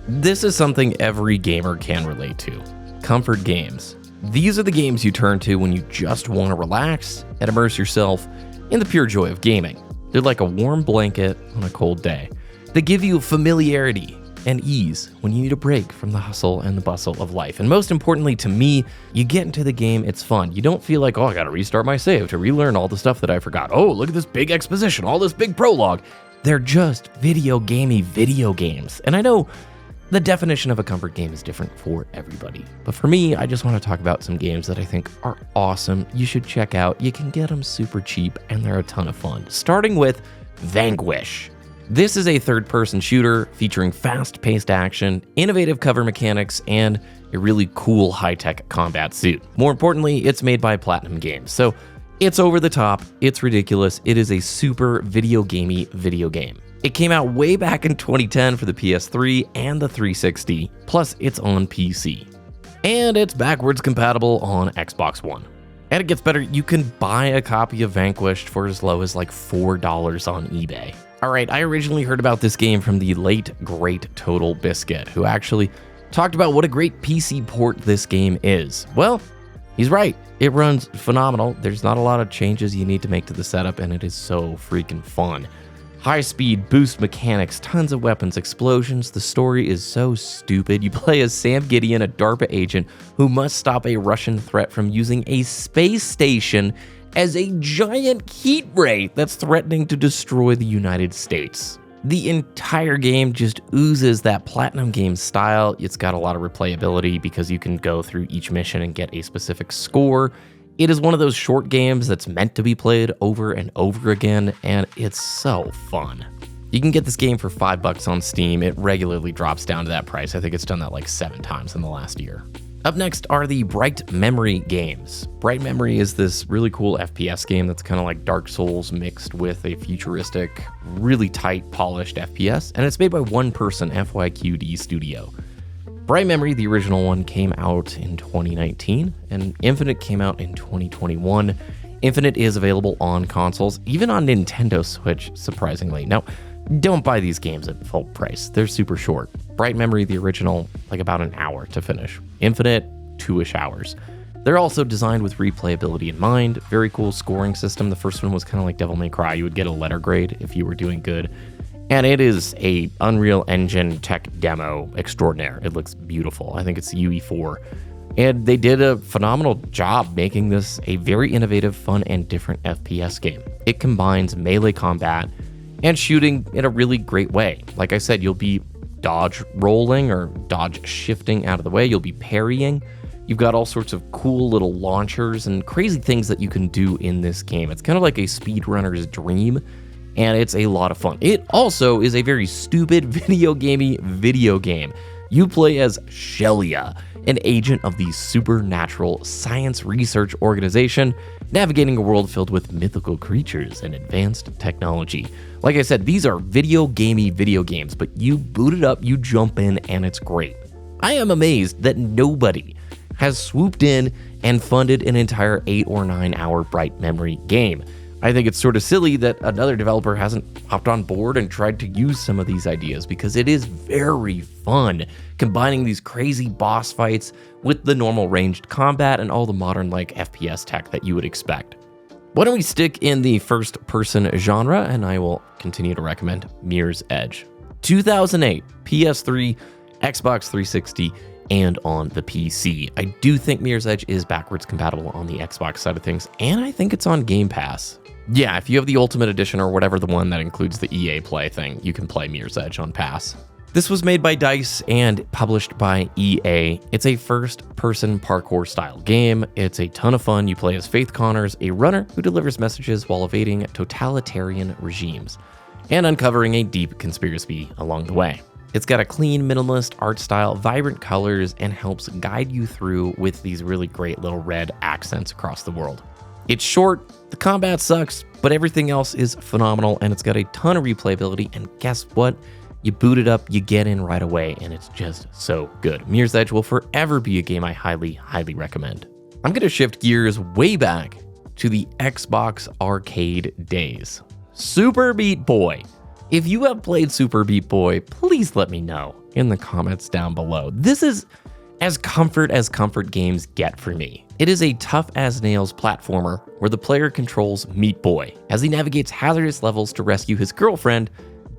This is something every gamer can relate to. Comfort games. These are the games you turn to when you just want to relax and immerse yourself in the pure joy of gaming. They're like a warm blanket on a cold day. They give you familiarity and ease when you need a break from the hustle and the bustle of life. And most importantly to me, you get into the game, it's fun. You don't feel like, oh, I gotta restart my save to relearn all the stuff that I forgot. Oh, look at this big exposition, all this big prologue. They're just video games. And I know the definition of a comfort game is different for everybody. But for me, I just want to talk about some games that I think are awesome. You should check out. You can get them super cheap and they're a ton of fun. Starting with Vanquish. This is a third-person shooter featuring fast-paced action, innovative cover mechanics, and a really cool high-tech combat suit. More importantly, it's made by Platinum Games, so it's over the top, it's ridiculous, it is a super video game. It came out way back in 2010 for the PS3 and the 360, plus it's on PC. And it's backwards compatible on Xbox One. And it gets better, you can buy a copy of Vanquished for as low as like $4 on eBay. Alright, I originally heard about this game from the late, great Total Biscuit, who actually talked about what a great PC port this game is. Well, he's right. It runs phenomenal. There's not a lot of changes you need to make to the setup, and it is so freaking fun. High speed, boost mechanics, tons of weapons, explosions. The story is so stupid. You play as Sam Gideon, a DARPA agent who must stop a Russian threat from using a space station as a giant heat ray that's threatening to destroy the United States. The entire game just oozes that Platinum Games style. It's got a lot of replayability because you can go through each mission and get a specific score. It is one of those short games that's meant to be played over and over again, and it's so fun. You can get this game for $5 on Steam. It regularly drops down to that price. I think it's done that like 7 times in the last year. Up next are the Bright Memory games. Bright Memory is this really cool FPS game that's kind of like Dark Souls mixed with a futuristic, really tight, polished FPS, and it's made by one person, FYQD Studio. Bright Memory, the original one, came out in 2019, and Infinite came out in 2021. Infinite is available on consoles, even on Nintendo Switch, surprisingly. Now, don't buy these games at full price. They're super short. Bright Memory, the original, like about an hour to finish. Infinite, 2-ish hours. They're also designed with replayability in mind. Very cool scoring system. The first one was kind of like Devil May Cry. You would get a letter grade if you were doing good. And it is a Unreal Engine tech demo extraordinaire. It looks beautiful. I think it's UE4. And they did a phenomenal job making this a very innovative, fun, and different FPS game. It combines melee combat and shooting in a really great way. Like I said, you'll be dodge rolling or dodge shifting out of the way. You'll be parrying. You've got all sorts of cool little launchers and crazy things that you can do in this game. It's kind of like a speedrunner's dream, and it's a lot of fun. It also is a very stupid video game. You play as Shelia, an agent of the Supernatural Science Research Organization, navigating a world filled with mythical creatures and advanced technology. Like I said, these are video games, but you boot it up, you jump in, and it's great. I am amazed that nobody has swooped in and funded an entire 8 or 9 hour Bright Memory game. I think it's sort of silly that another developer hasn't hopped on board and tried to use some of these ideas, because it is very fun combining these crazy boss fights with the normal ranged combat and all the modern like FPS tech that you would expect. Why don't we stick in the first-person genre, and I will continue to recommend Mirror's Edge. 2008, PS3, Xbox 360, and on the PC. I do think Mirror's Edge is backwards compatible on the Xbox side of things, and I think it's on Game Pass. Yeah, if you have the Ultimate Edition or whatever, the one that includes the EA Play thing, you can play Mirror's Edge on Pass. This was made by DICE and published by EA. It's a first-person parkour-style game. It's a ton of fun. You play as Faith Connors, a runner who delivers messages while evading totalitarian regimes and uncovering a deep conspiracy along the way. It's got a clean, minimalist art style, vibrant colors, and helps guide you through with these really great little red accents across the world. It's short, the combat sucks, but everything else is phenomenal, and it's got a ton of replayability, and guess what? You boot it up, you get in right away, and it's just so good. Mirror's Edge will forever be a game I highly, highly recommend. I'm going to shift gears way back to the Xbox arcade days. Super Beat Boy. If you have played Super Beat Boy, please let me know. in the comments down below. This is as comfort games get for me. It is a tough-as-nails platformer where the player controls Meat Boy as he navigates hazardous levels to rescue his girlfriend,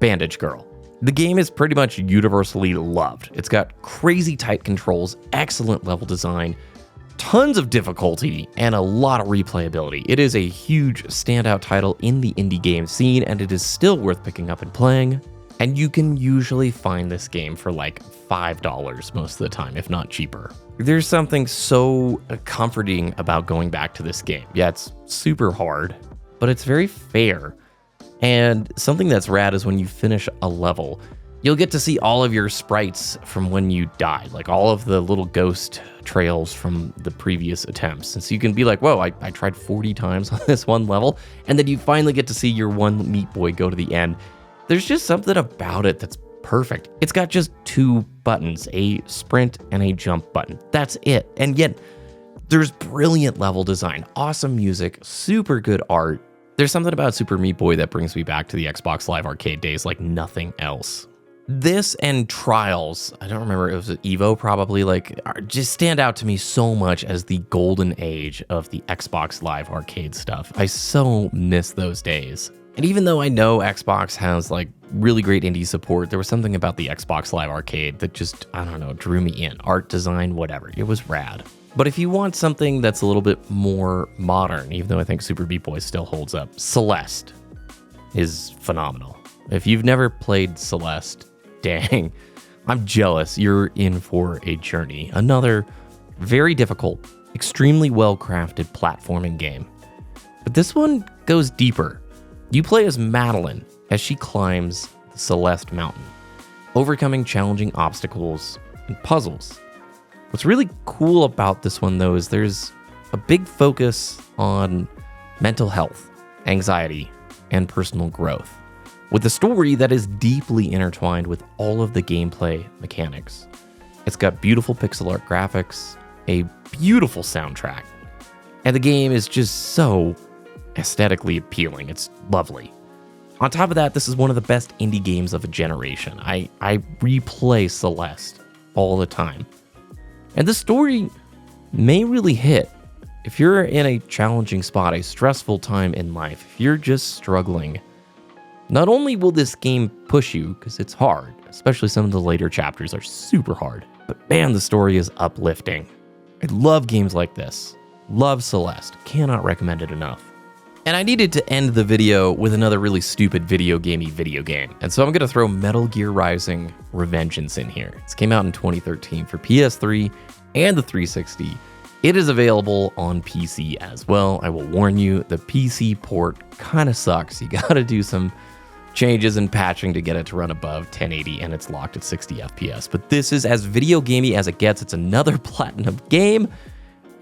Bandage Girl. The game is pretty much universally loved. It's got crazy tight controls, excellent level design, tons of difficulty, and a lot of replayability. It is a huge standout title in the indie game scene, and it is still worth picking up and playing. And you can usually find this game for like $5 most of the time, if not cheaper. There's something so comforting about going back to this game. Yeah, it's super hard, but it's very fair. And something that's rad is when you finish a level, you'll get to see all of your sprites from when you died, like all of the little ghost trails from the previous attempts. And so you can be like, whoa, I tried 40 times on this one level, and then you finally get to see your one Meat Boy go to the end. There's just something about it that's perfect. It's got just 2 buttons, a sprint and a jump button. That's it. And yet there's brilliant level design, awesome music, super good art. There's something about Super Meat Boy that brings me back to the Xbox Live Arcade days like nothing else. This and Trials, I don't remember, it was Evo probably, like just stand out to me so much as the golden age of the Xbox Live Arcade stuff. I so miss those days. And even though I know Xbox has like really great indie support, there was something about the Xbox Live Arcade that just, I don't know, drew me in. Art, design, whatever. It was rad. But if you want something that's a little bit more modern, even though I think Super Meat Boy still holds up, Celeste is phenomenal. If you've never played Celeste, dang, I'm jealous. You're in for a journey. Another very difficult, extremely well-crafted platforming game. But this one goes deeper. You play as Madeline as she climbs the Celeste Mountain, overcoming challenging obstacles and puzzles. What's really cool about this one, though, is there's a big focus on mental health, anxiety, and personal growth, with a story that is deeply intertwined with all of the gameplay mechanics. It's got beautiful pixel art graphics, a beautiful soundtrack, and the game is just so aesthetically appealing. It's lovely. On top of that, this is one of the best indie games of a generation. I replay Celeste all the time. And the story may really hit. If you're in a challenging spot, a stressful time in life, if you're just struggling, not only will this game push you, because it's hard, especially some of the later chapters are super hard, but man, the story is uplifting. I love games like this. Love Celeste. Cannot recommend it enough. And I needed to end the video with another really stupid video game. And so I'm going to throw Metal Gear Rising Revengeance in here. It came out in 2013 for PS3 and the 360. It is available on PC as well. I will warn you, the PC port kind of sucks. You got to do some changes and patching to get it to run above 1080, and it's locked at 60 FPS. But this is as video gamey as it gets. It's another platinum game.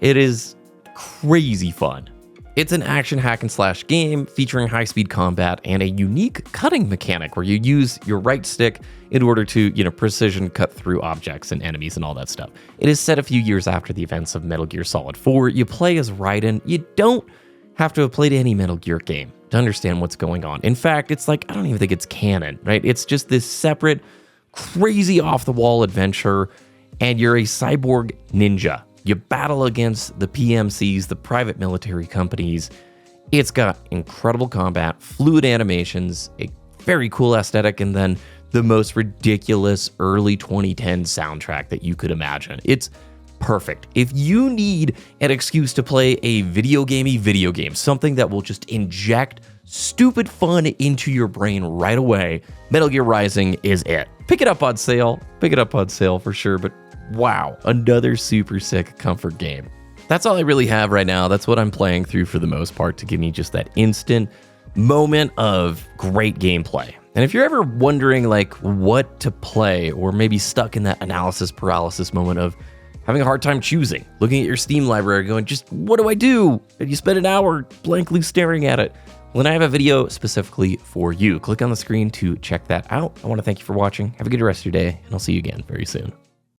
It is crazy fun. It's an action hack and slash game featuring high-speed combat and a unique cutting mechanic where you use your right stick in order to, precision cut through objects and enemies and all that stuff. It is set a few years after the events of Metal Gear Solid 4. You play as Raiden. You don't have to have played any Metal Gear game to understand what's going on. In fact, it's like, I don't even think it's canon, right? It's just this separate, crazy off-the-wall adventure, and you're a cyborg ninja. You battle against the PMCs, the private military companies. It's got incredible combat, fluid animations, a very cool aesthetic, and then the most ridiculous early 2010 soundtrack that you could imagine. It's perfect. If you need an excuse to play a video game, something that will just inject stupid fun into your brain right away, Metal Gear Rising is it. Pick it up on sale. For sure, but wow, another super sick comfort game. That's all I really have right now. That's what I'm playing through for the most part to give me just that instant moment of great gameplay. And if you're ever wondering what to play, or maybe stuck in that analysis paralysis moment of having a hard time choosing, looking at your Steam library going, just what do I do? And you spend an hour blankly staring at it. Well, then I have a video specifically for you. Click on the screen to check that out. I want to thank you for watching. Have a good rest of your day, and I'll see you again very soon.